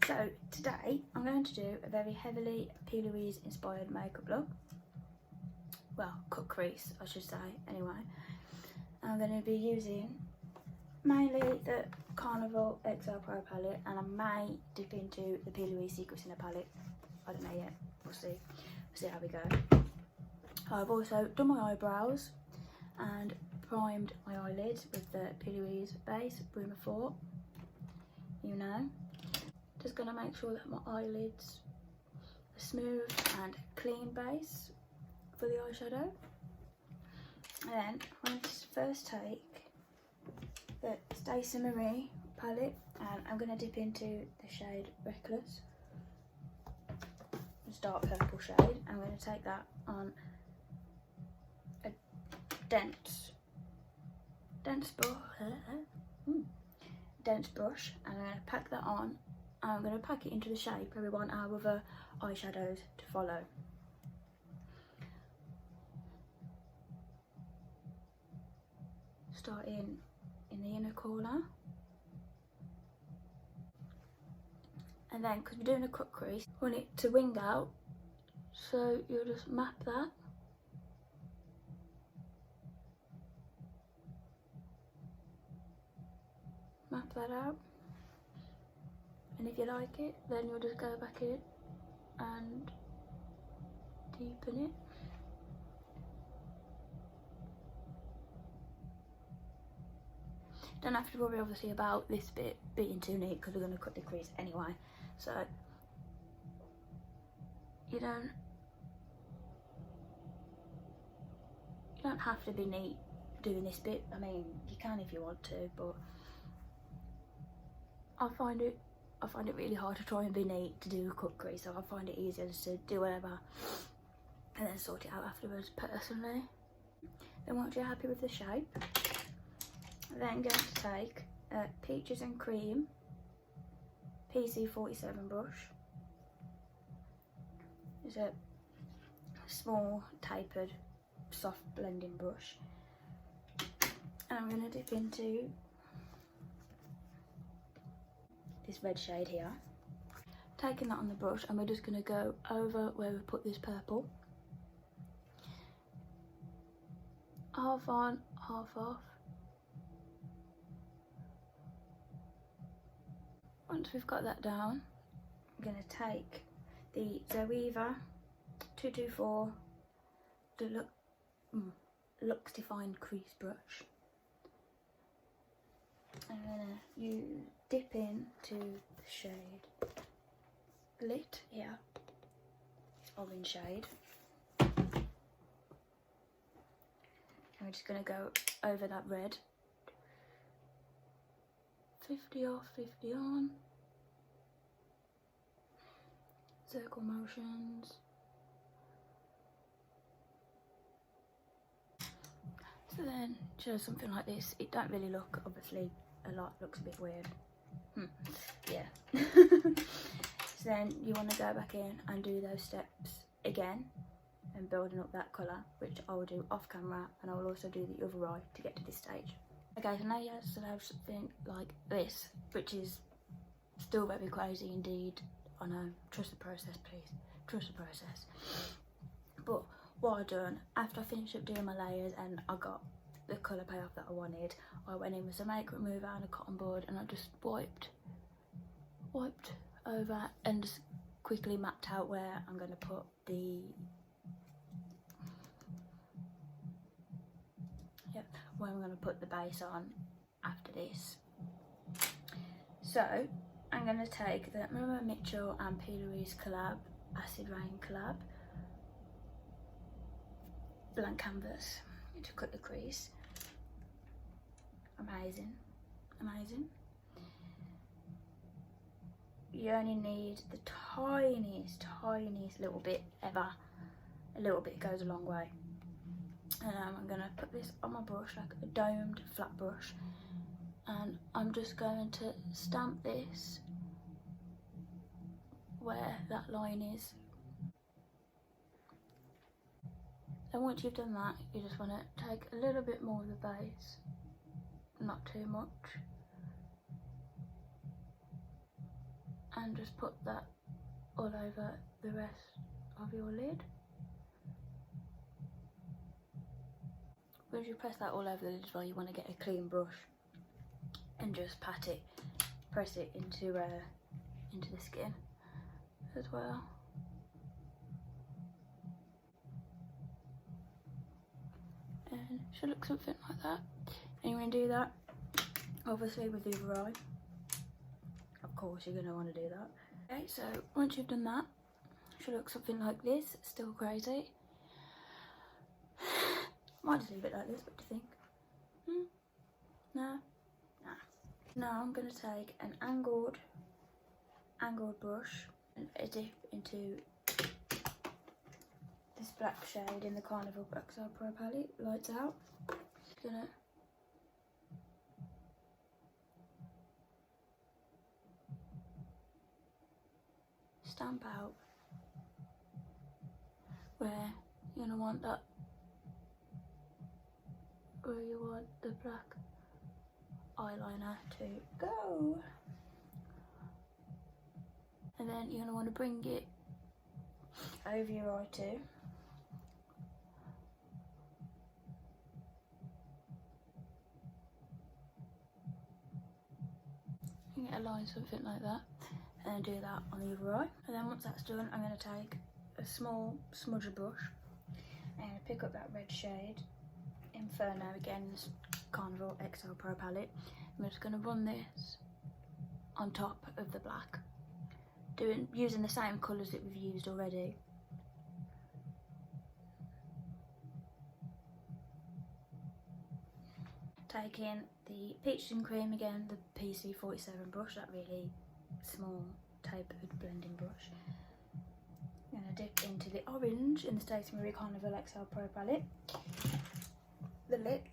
So today I'm going to do a very heavily P. Louise inspired makeup look. Well, cut crease I should say anyway. I'm going to be using mainly the Carnival XL Pro palette, and I may dip into the P. Louise Secret Sinner palette. I don't know yet, we'll see. We'll see how we go. I've also done my eyebrows and primed my eyelids with the P. Louise base Boomer 4. You know. Just going to make sure that my eyelids are smooth and clean base for the eyeshadow. And then I'm going to first take the Stacey Marie palette and I'm going to dip into the shade Reckless. It's dark purple shade. I'm going to take that on a dense brush and I'm going to pack that on. I'm going to pack it into the shape where we want our other eyeshadows to follow. Starting in the inner corner. And then, because we're doing a cut crease, I want it to wing out. So you'll just map that. Map that out. And if you like it, then you'll just go back in and deepen it. Don't have to worry obviously about this bit being too neat because we're going to cut the crease anyway. So you don't have to be neat doing this bit. I mean, you can if you want to, but I find it really hard to try and be neat to do a cut crease, so I find it easier just to do whatever and then sort it out afterwards personally. Then once you're happy with the shape, I'm then going to take a Peaches and Cream PC47 brush. It's a small tapered soft blending brush, and I'm going to dip into this red shade here. Taking that on the brush, and we're just going to go over where we put this purple. Half on, half off. Once we've got that down, I'm going to take the Zoeva 224 Luxe Defined Crease brush. I'm going to dip into the shade Glit here, this orange shade. And we're just going to go over that red. 50 off, 50 on. Circle motions. So then, shows something like this. It don't really look, obviously, a lot. Looks a bit weird. Yeah. So then you want to go back in and do those steps again and building up that colour, which I will do off camera, and I will also do the other eye to get to this stage. Okay, so now you have something like this, which is still very crazy indeed. I know, trust the process please, trust the process. But what I've done, after I finished up doing my layers and I got the colour payoff that I wanted, I went in with some makeup remover and a cotton bud and I just wiped over and just quickly mapped out where I'm going to put where I'm going to put the base on after this. So I'm going to take the Mama Mitchell and P. Louise collab, Acid Rain collab, blank canvas to cut the crease. Amazing, amazing. You only need the tiniest little bit ever. A little bit goes a long way. And I'm going to put this on my brush, like a domed flat brush, and I'm just going to stamp this where that line is. And once you've done that, you just want to take a little bit more of the base, not too much, and just put that all over the rest of your lid. Once you press that all over the lid as well, you want to get a clean brush and just press it into the skin as well. And it should look something like that. And you want to do that obviously with the other eye. Of course you're going to want to do that. Okay, so once you've done that, it should look something like this. Still crazy. Might just leave it like this. What do you think? No? Nah. Now I'm going to take an angled brush and dip into this black shade in the Carnival XL Pro palette, Lights Out. Just gonna stamp out where you're gonna want that, where you want the black eyeliner to go. And then you're gonna want to bring it over your eye too. You get a line, something like that, and then do that on the other eye. And then once that's done, I'm going to take a small smudger brush and pick up that red shade, Inferno, again, this Carnival XL Pro palette. I'm just going to run this on top of the black, using the same colours that we've used already. Taking the Peaches and Cream again, the PC47 brush, that really small tapered blending brush. I'm going to dip into the orange in the Stacey Marie Carnival XL Pro palette. The lip.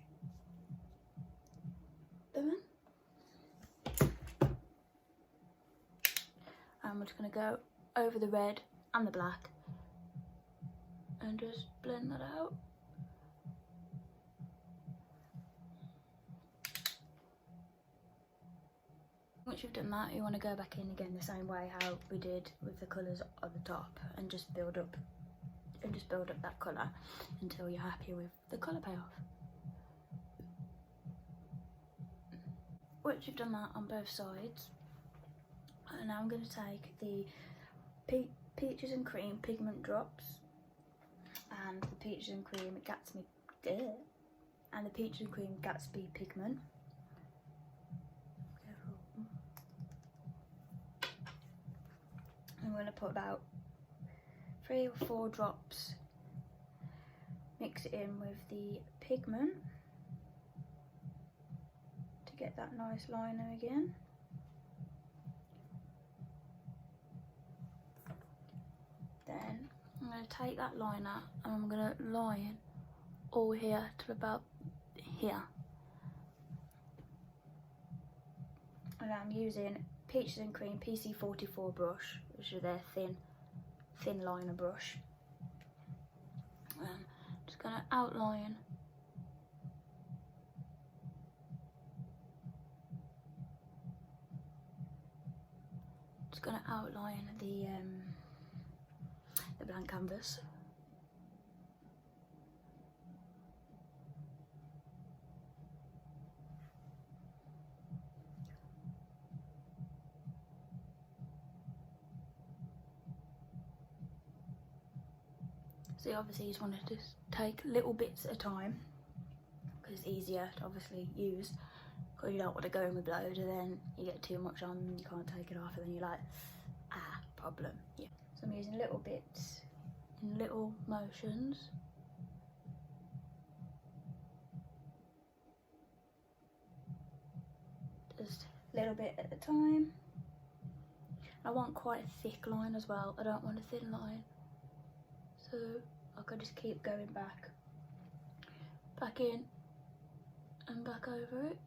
And we're just going to go over the red and the black and just blend that out. Once you've done that, you want to go back in again the same way how we did with the colours on the top, and just build up that colour until you're happy with the colour payoff. Once you've done that on both sides, and now I'm going to take the Peaches and Cream pigment drops and the Peaches and Cream Gatsby pigment. I'm going to put about 3 or 4 drops, mix it in with the pigment to get that nice liner again. Then I'm going to take that liner and I'm going to line all here to about here. And I'm using Peaches and Cream PC44 brush, which is their thin liner brush. Just going to outline the blank canvas. So obviously you just want to just take little bits at a time, because it's easier to obviously use, because you don't want to go in with loads and then you get too much on and you can't take it off, and then you're like, problem. Yeah. So I'm using little bits in little motions. Just a little bit at a time. I want quite a thick line as well. I don't want a thin line. So I could just keep going back in and back over it.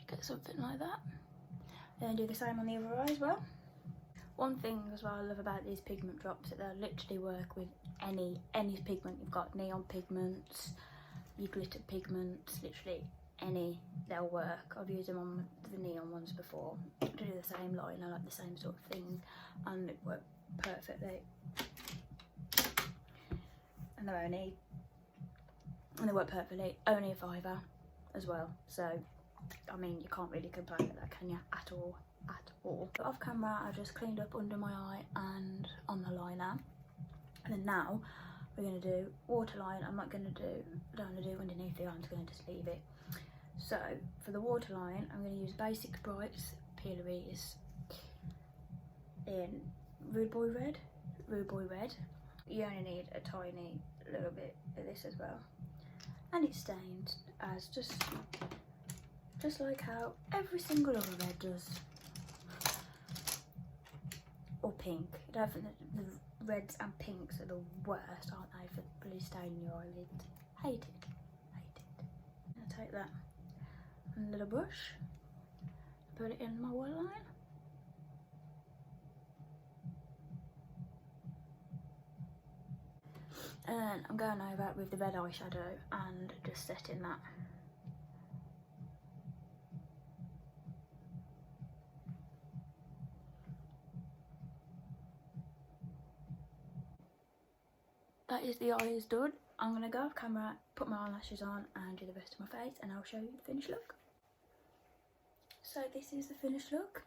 Get something like that. And then do the same on the other eye as well. One thing as well I love about these pigment drops, that they'll literally work with any pigment you've got, neon pigments, your glitter pigments, literally any, they'll work. I've used them on the neon ones before to do the same liner, like the same sort of thing, and it worked perfectly. And they work perfectly, only a £5 as well, so I mean you can't really complain with that, can you, at all. But off camera I just cleaned up under my eye and on the liner, and then now we're going to do waterline. I don't want to do underneath the eye, I'm just going to just leave it. So for the waterline I'm going to use Basic Brights Peelers in Rude Boy Red. You only need a tiny little bit of this as well, and it's stained as just like how every single other red does, or pink. I don't think that the reds and pinks are the worst, aren't they, for bloody staining your eyelids? Hate it. I'm gonna take that and a little brush, put it in my waterline. And then I'm going over with the red eyeshadow and just setting that. That is the eyes done. I'm going to go off camera, put my eyelashes on and do the rest of my face, and I'll show you the finished look. So this is the finished look.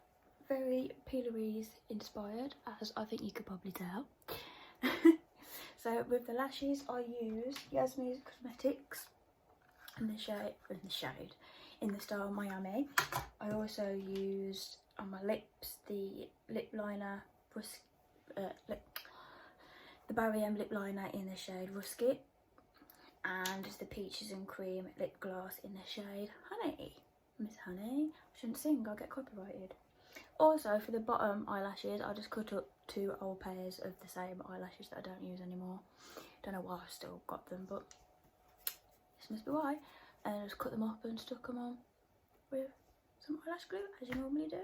Very Peelers inspired, as I think you could probably tell. So with the lashes I used Yasmin's Cosmetics in the style Miami. I also used on my lips the lip liner, the Barry M lip liner in the shade Rusket, and just the Peaches and Cream lip gloss in the shade Honey. Miss Honey. I shouldn't sing, I'll get copyrighted. Also for the bottom eyelashes I just cut up 2 old pairs of the same eyelashes that I don't use anymore. Don't know why I've still got them, but this must be why. And I just cut them up and stuck them on with some eyelash glue, as you normally do.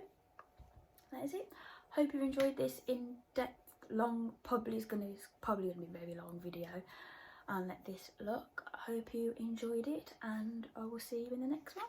That is it. Hope you've enjoyed this in-depth, long, probably gonna be a very long video on this look. I hope you enjoyed it, and I will see you in the next one.